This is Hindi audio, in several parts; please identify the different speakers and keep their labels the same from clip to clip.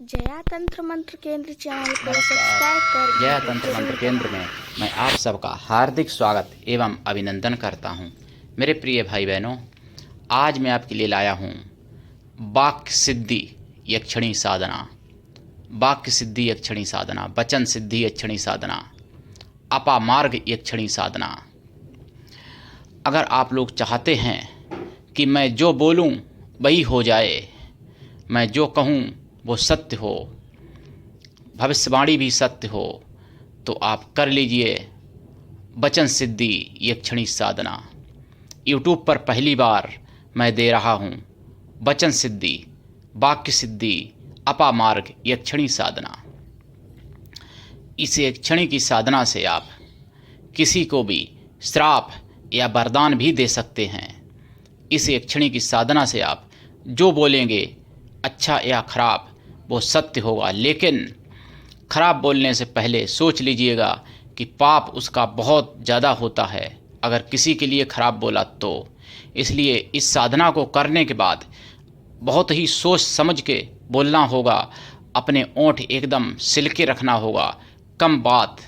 Speaker 1: जया तंत्र मंत्र केंद्र चैनल को सब्सक्राइब कर
Speaker 2: जया तंत्र मंत्र केंद्र में मैं आप सबका हार्दिक स्वागत एवं अभिनंदन करता हूं। मेरे प्रिय भाई बहनों, आज मैं आपके लिए लाया हूं वाक्य सिद्धि यक्षणी साधना। वाक्य सिद्धि यक्षणी साधना, वचन सिद्धि यक्षणी साधना, अपामार्ग यक्षणी साधना। अगर आप लोग चाहते हैं कि मैं जो बोलूं वही हो जाए, मैं जो कहूं वो सत्य हो, भविष्यवाणी भी सत्य हो, तो आप कर लीजिए वचन सिद्धि यक्षणी साधना। यूट्यूब पर पहली बार मैं दे रहा हूँ वचन सिद्धि, वाक्य सिद्धि, अपामार्ग यक्षणी साधना। इस यक्षणी की साधना से आप किसी को भी श्राप या वरदान भी दे सकते हैं। इस यक्षणी की साधना से आप जो बोलेंगे, अच्छा या खराब, वो सत्य होगा। लेकिन खराब बोलने से पहले सोच लीजिएगा कि पाप उसका बहुत ज़्यादा होता है अगर किसी के लिए खराब बोला तो। इसलिए इस साधना को करने के बाद बहुत ही सोच समझ के बोलना होगा। अपने ओंठ एकदम सिल के रखना होगा। कम बात,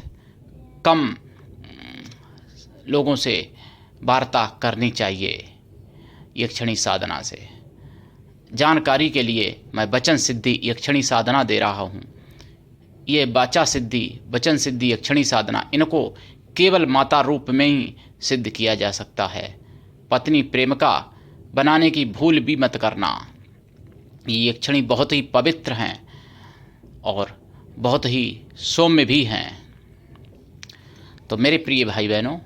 Speaker 2: कम लोगों से वार्ता करनी चाहिए यक्षणी साधना से। जानकारी के लिए मैं वचन सिद्धि यक्षणी साधना दे रहा हूँ। ये वाचा सिद्धि, वचन सिद्धि यक्षणी साधना, इनको केवल माता रूप में ही सिद्ध किया जा सकता है। पत्नी प्रेमिका बनाने की भूल भी मत करना। ये यक्षणी बहुत ही पवित्र हैं और बहुत ही सौम्य भी हैं। तो मेरे प्रिय भाई बहनों,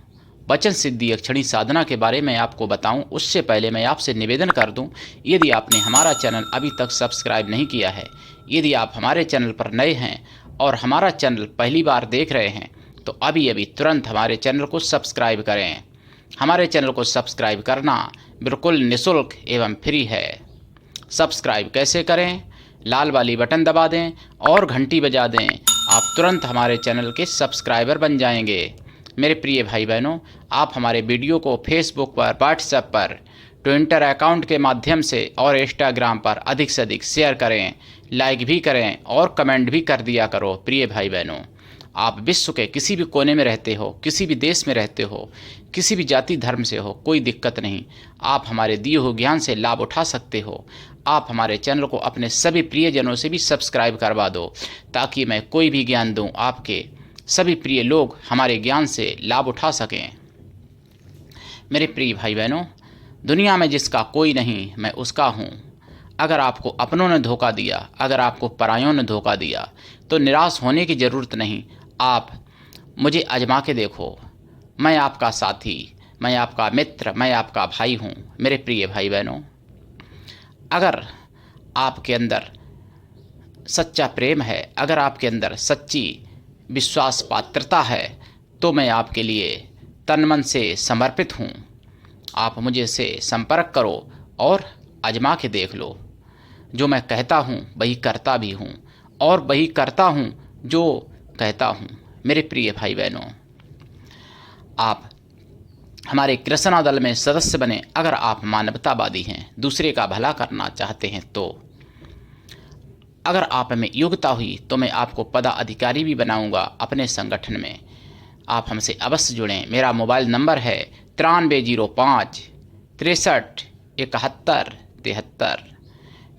Speaker 2: वचन सिद्धि यक्षणी साधना के बारे में आपको बताऊं उससे पहले मैं आपसे निवेदन कर दूं, यदि आपने हमारा चैनल अभी तक सब्सक्राइब नहीं किया है, यदि आप हमारे चैनल पर नए हैं और हमारा चैनल पहली बार देख रहे हैं, तो अभी अभी तुरंत हमारे चैनल को सब्सक्राइब करें। हमारे चैनल को सब्सक्राइब करना बिल्कुल निःशुल्क एवं फ्री है। सब्सक्राइब कैसे करें? लाल वाली बटन दबा दें और घंटी बजा दें। आप तुरंत हमारे चैनल के सब्सक्राइबर बन जाएंगे। मेरे प्रिय भाई बहनों, आप हमारे वीडियो को फेसबुक पर, व्हाट्सएप पर, ट्विटर अकाउंट के माध्यम से और इंस्टाग्राम पर अधिक से अधिक शेयर करें, लाइक भी करें और कमेंट भी कर दिया करो। प्रिय भाई बहनों, आप विश्व के किसी भी कोने में रहते हो, किसी भी देश में रहते हो, किसी भी जाति धर्म से हो, कोई दिक्कत नहीं। आप हमारे दिए हुए ज्ञान से लाभ उठा सकते हो। आप हमारे चैनल को अपने सभी प्रियजनों से भी सब्सक्राइब करवा दो, ताकि मैं कोई भी ज्ञान दूँ, आपके सभी प्रिय लोग हमारे ज्ञान से लाभ उठा सकें। मेरे प्रिय भाई बहनों, दुनिया में जिसका कोई नहीं, मैं उसका हूँ। अगर आपको अपनों ने धोखा दिया, अगर आपको परायों ने धोखा दिया, तो निराश होने की ज़रूरत नहीं। आप मुझे आजमा के देखो। मैं आपका साथी, मैं आपका मित्र, मैं आपका भाई हूँ। मेरे प्रिय भाई बहनों, अगर आपके अंदर सच्चा प्रेम है, अगर आपके अंदर सच्ची विश्वास पात्रता है, तो मैं आपके लिए तन मन से समर्पित हूँ। आप मुझे से संपर्क करो और आजमा के देख लो। जो मैं कहता हूँ वही करता भी हूँ और वही करता हूँ जो कहता हूँ। मेरे प्रिय भाई बहनों, आप हमारे कृष्णा दल में सदस्य बने। अगर आप मानवतावादी हैं, दूसरे का भला करना चाहते हैं, तो अगर आप में योग्यता हुई तो मैं आपको पदाधिकारी भी बनाऊंगा अपने संगठन में। आप हमसे अवश्य जुड़ें। मेरा मोबाइल नंबर है 9305 63 71 73।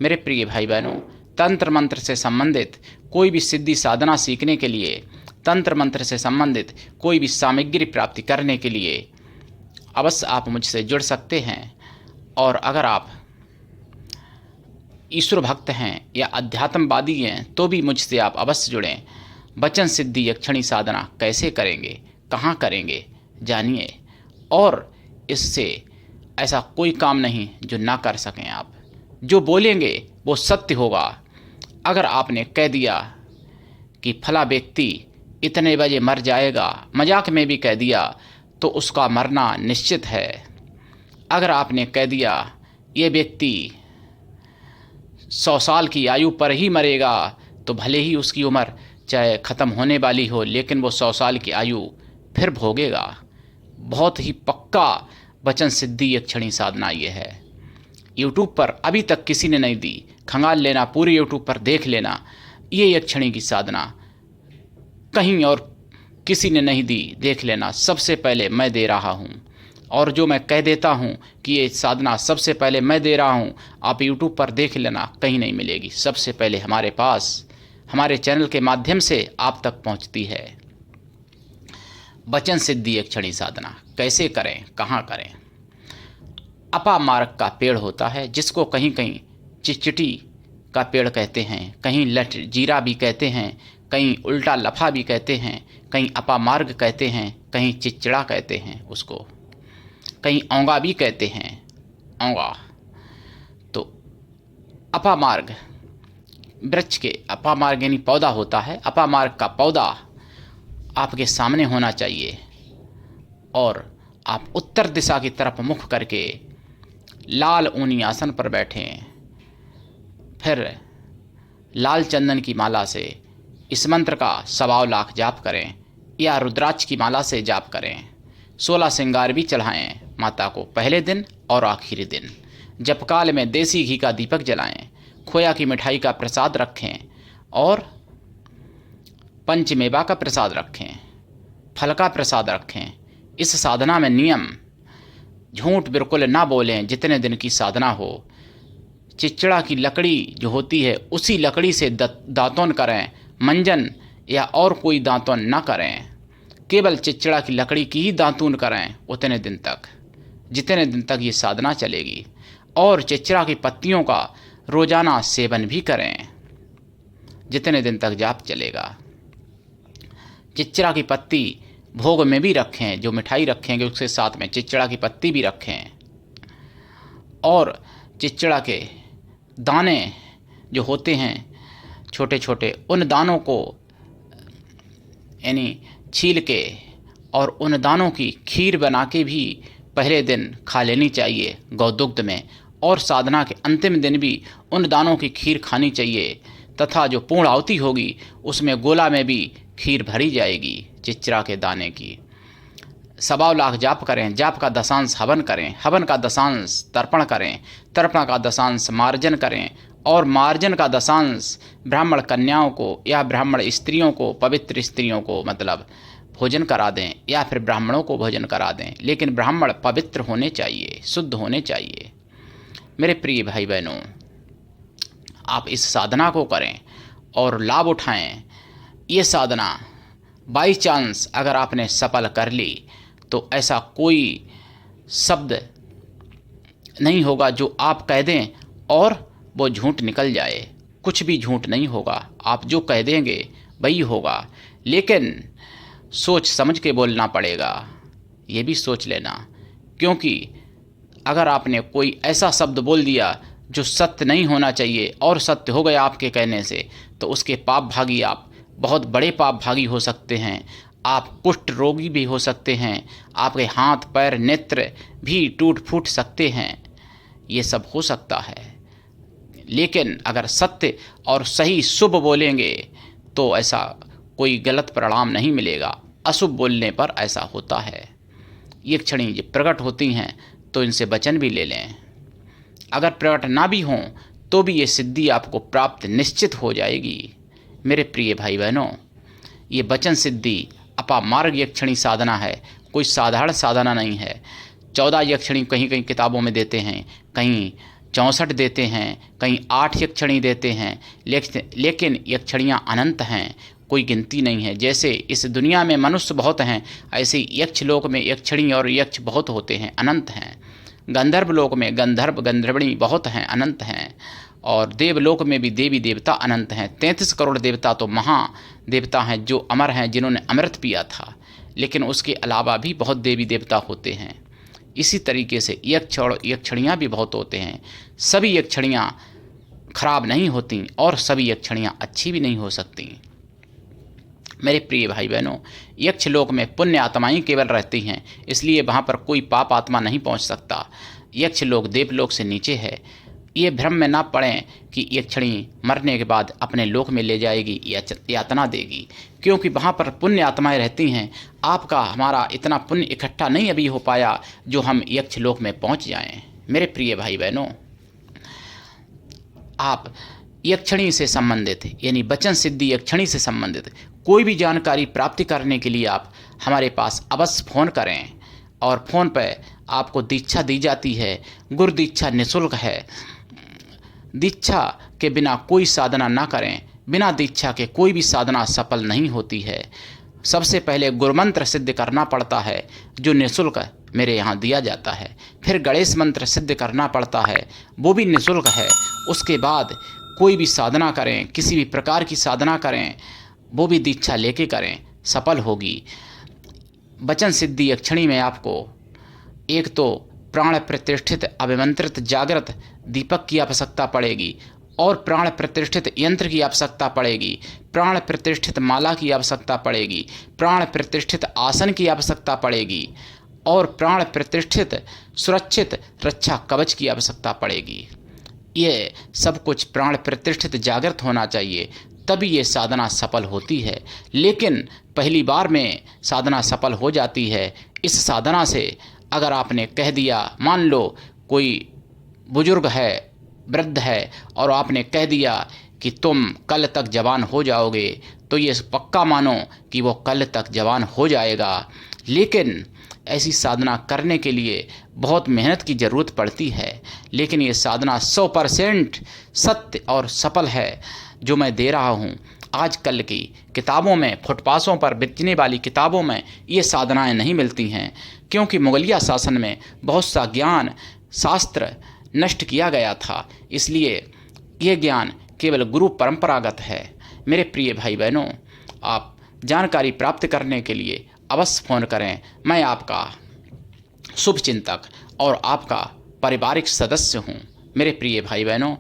Speaker 2: मेरे प्रिय भाई बहनों, तंत्र मंत्र से संबंधित कोई भी सिद्धि साधना सीखने के लिए, तंत्र मंत्र से संबंधित कोई भी सामग्री प्राप्ति करने के लिए अवश्य आप मुझसे जुड़ सकते हैं। और अगर आप ईश्वर भक्त हैं या अध्यात्मवादी हैं, तो भी मुझसे आप अवश्य जुड़ें। वचन सिद्धि यक्षणी साधना कैसे करेंगे, कहाँ करेंगे, जानिए। और इससे ऐसा कोई काम नहीं जो ना कर सकें। आप जो बोलेंगे वो सत्य होगा। अगर आपने कह दिया कि फला व्यक्ति इतने बजे मर जाएगा, मजाक में भी कह दिया, तो उसका मरना निश्चित है। अगर आपने कह दिया ये व्यक्ति 100 साल की आयु पर ही मरेगा, तो भले ही उसकी उम्र चाहे ख़त्म होने वाली हो, लेकिन वो 100 साल की आयु फिर भोगेगा। बहुत ही पक्का वचन सिद्धि यक्षणी साधना ये है। यूट्यूब पर अभी तक किसी ने नहीं दी, खंगाल लेना, पूरे यूट्यूब पर देख लेना। ये यक्षिणी की साधना कहीं और किसी ने नहीं दी, देख लेना। सबसे पहले मैं दे रहा हूँ, और जो मैं कह देता हूँ कि ये साधना सबसे पहले मैं दे रहा हूँ, आप यूट्यूब पर देख लेना, कहीं नहीं मिलेगी। सबसे पहले हमारे पास, हमारे चैनल के माध्यम से आप तक पहुँचती है। वचन सिद्धि यक्षिणी साधना कैसे करें, कहाँ करें? अपामार्ग का पेड़ होता है, जिसको कहीं कहीं चिचटी का पेड़ कहते हैं, कहीं लठ जीरा भी कहते हैं, कहीं उल्टा लफा भी कहते हैं, कहीं अपामार्ग कहते हैं, कहीं चिचड़ा कहते हैं, उसको कहीं औंगा भी कहते हैं, औंगा। तो अपामार्ग वृक्ष के, अपामार्ग यानी पौधा होता है। अपामार्ग का पौधा आपके सामने होना चाहिए, और आप उत्तर दिशा की तरफ मुख करके लाल ऊनी आसन पर बैठें। फिर लाल चंदन की माला से इस मंत्र का 125 लाख जाप करें, या रुद्राक्ष की माला से जाप करें। 16 श्रृंगार भी चढ़ाएं माता को, पहले दिन और आखिरी दिन। जपकाल में देसी घी का दीपक जलाएं, खोया की मिठाई का प्रसाद रखें, और पंचमेवा का प्रसाद रखें, फल का प्रसाद रखें। इस साधना में नियम, झूठ बिल्कुल ना बोलें जितने दिन की साधना हो। चिचड़ा की लकड़ी जो होती है, उसी लकड़ी से दातुन करें, मंजन या और कोई दातुन ना करें। केवल चिचड़ा की लकड़ी की ही दातुन करें उतने दिन तक, जितने दिन तक ये साधना चलेगी। और चिचड़ा की पत्तियों का रोजाना सेवन भी करें, जितने दिन तक जाप चलेगा। चिचड़ा की पत्ती भोग में भी रखें, जो मिठाई रखेंगे उसके साथ में चिचड़ा की पत्ती भी रखें। और चिचड़ा के दाने जो होते हैं छोटे छोटे, उन दानों को यानी छील के और उन दानों की खीर बना के भी पहले दिन खा लेनी चाहिए गौदुग्ध में। और साधना के अंतिम दिन भी उन दानों की खीर खानी चाहिए, तथा जो पूर्ण आहुति होगी उसमें गोला में भी खीर भरी जाएगी चिचड़ा के दाने की। 125 लाख जाप करें, जाप का दशांश हवन करें, हवन का दशांश तर्पण करें, तर्पण का दशांश मार्जन करें, और मार्जन का दशांश ब्राह्मण कन्याओं को या ब्राह्मण स्त्रियों को, पवित्र स्त्रियों को मतलब भोजन करा दें, या फिर ब्राह्मणों को भोजन करा दें। लेकिन ब्राह्मण पवित्र होने चाहिए, शुद्ध होने चाहिए। मेरे प्रिय भाई बहनों, आप इस साधना को करें और लाभ उठाएं। ये साधना बाई चांस अगर आपने सफल कर ली तो ऐसा कोई शब्द नहीं होगा जो आप कह दें और वो झूठ निकल जाए। कुछ भी झूठ नहीं होगा, आप जो कह देंगे वही होगा। लेकिन सोच समझ के बोलना पड़ेगा, ये भी सोच लेना, क्योंकि अगर आपने कोई ऐसा शब्द बोल दिया जो सत्य नहीं होना चाहिए और सत्य हो गया आपके कहने से, तो उसके पाप भागी आप बहुत बड़े पाप भागी हो सकते हैं। आप कुष्ठ रोगी भी हो सकते हैं, आपके हाथ पैर नेत्र भी टूट फूट सकते हैं, ये सब हो सकता है। लेकिन अगर सत्य और सही शुभ बोलेंगे तो ऐसा कोई गलत परिणाम नहीं मिलेगा। अशुभ बोलने पर ऐसा होता है। ये क्षणी जो प्रकट होती हैं तो इनसे वचन भी ले लें। अगर प्रकट ना भी हों तो भी ये सिद्धि आपको प्राप्त निश्चित हो जाएगी। मेरे प्रिय भाई बहनों, ये वचन सिद्धि अपामार्ग यक्षिणी साधना है, कोई साधारण साधना नहीं है। 14 यक्षिणी कहीं कहीं किताबों में देते हैं, कहीं 64 देते हैं, कहीं 8 यक्षिणी देते हैं, लेकिन यक्षिणियाँ अनंत हैं, कोई गिनती नहीं है। जैसे इस दुनिया में मनुष्य बहुत हैं, ऐसे यक्ष लोक में यक्षिणी और यक्ष बहुत होते हैं, अनंत हैं। गंधर्व लोक में गंधर्व गंधर्वणी बहुत हैं, अनंत हैं। और देवलोक में भी देवी देवता अनंत हैं। 33 करोड़ देवता तो महादेवता हैं जो अमर हैं, जिन्होंने अमृत पिया था। लेकिन उसके अलावा भी बहुत देवी देवता होते हैं। इसी तरीके से यक्ष और यक्षिणियाँ भी बहुत होते हैं। सभी यक्षिणियाँ खराब नहीं होती और सभी यक्षिणियाँ अच्छी भी नहीं हो सकती। मेरे प्रिय भाई बहनों, यक्ष लोक में पुण्य आत्माएं केवल रहती हैं, इसलिए वहाँ पर कोई पाप आत्मा नहीं पहुँच सकता। यक्ष लोक देवलोक से नीचे है। ये भ्रम में ना पड़ें कि यक्षिणी मरने के बाद अपने लोक में ले जाएगी या यातना देगी, क्योंकि वहाँ पर पुण्य आत्माएं रहती हैं। आपका हमारा इतना पुण्य इकट्ठा नहीं अभी हो पाया जो हम यक्ष लोक में पहुँच जाएं। मेरे प्रिय भाई बहनों, आप यक्षिणी से संबंधित यानी वचन सिद्धि यक्षिणी से संबंधित कोई भी जानकारी प्राप्ति करने के लिए आप हमारे पास अवश्य फ़ोन करें। और फ़ोन पर आपको दीक्षा दी जाती है। गुरु दीक्षा निःशुल्क है। दीक्षा के बिना कोई साधना ना करें। बिना दीक्षा के कोई भी साधना सफल नहीं होती है। सबसे पहले गुरु मंत्र सिद्ध करना पड़ता है जो निःशुल्क मेरे यहाँ दिया जाता है। फिर गणेश मंत्र सिद्ध करना पड़ता है, वो भी निःशुल्क है। उसके बाद कोई भी साधना करें, किसी भी प्रकार की साधना करें, वो भी दीक्षा लेके करें, सफल होगी। वचन सिद्धि यक्षिणी में आपको एक तो प्राण प्रतिष्ठित अभिमंत्रित जागृत दीपक की आवश्यकता पड़ेगी और प्राण प्रतिष्ठित यंत्र की आवश्यकता पड़ेगी, प्राण प्रतिष्ठित माला की आवश्यकता पड़ेगी, प्राण प्रतिष्ठित आसन की आवश्यकता पड़ेगी और प्राण प्रतिष्ठित सुरक्षित रक्षा कवच की आवश्यकता पड़ेगी। ये सब कुछ प्राण प्रतिष्ठित जागृत होना चाहिए, तभी ये साधना सफल होती है। लेकिन पहली बार में साधना सफल हो जाती है। इस साधना से अगर आपने कह दिया, मान लो कोई बुजुर्ग है, वृद्ध है, और आपने कह दिया कि तुम कल तक जवान हो जाओगे, तो ये पक्का मानो कि वो कल तक जवान हो जाएगा। लेकिन ऐसी साधना करने के लिए बहुत मेहनत की ज़रूरत पड़ती है। लेकिन ये साधना 100% सत्य और सफल है जो मैं दे रहा हूँ। आजकल की किताबों में, फुटपाथों पर बेचने वाली किताबों में ये साधनाएं नहीं मिलती हैं, क्योंकि मुगलिया शासन में बहुत सा ज्ञान शास्त्र नष्ट किया गया था। इसलिए ये ज्ञान केवल गुरु परंपरागत है। मेरे प्रिय भाई बहनों, आप जानकारी प्राप्त करने के लिए अवश्य फ़ोन करें। मैं आपका शुभ चिंतक और आपका पारिवारिक सदस्य हूँ। मेरे प्रिय भाई बहनों,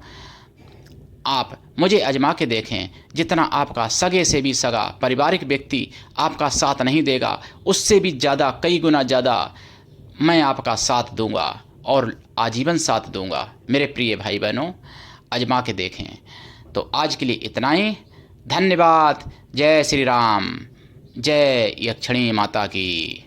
Speaker 2: आप मुझे आजमा के देखें। जितना आपका सगे से भी सगा पारिवारिक व्यक्ति आपका साथ नहीं देगा, उससे भी ज़्यादा, कई गुना ज़्यादा मैं आपका साथ दूंगा और आजीवन साथ दूंगा। मेरे प्रिय भाई बहनों, आजमा के देखें। तो आज के लिए इतना ही। धन्यवाद। जय श्री राम। जय यक्षिणी माता की।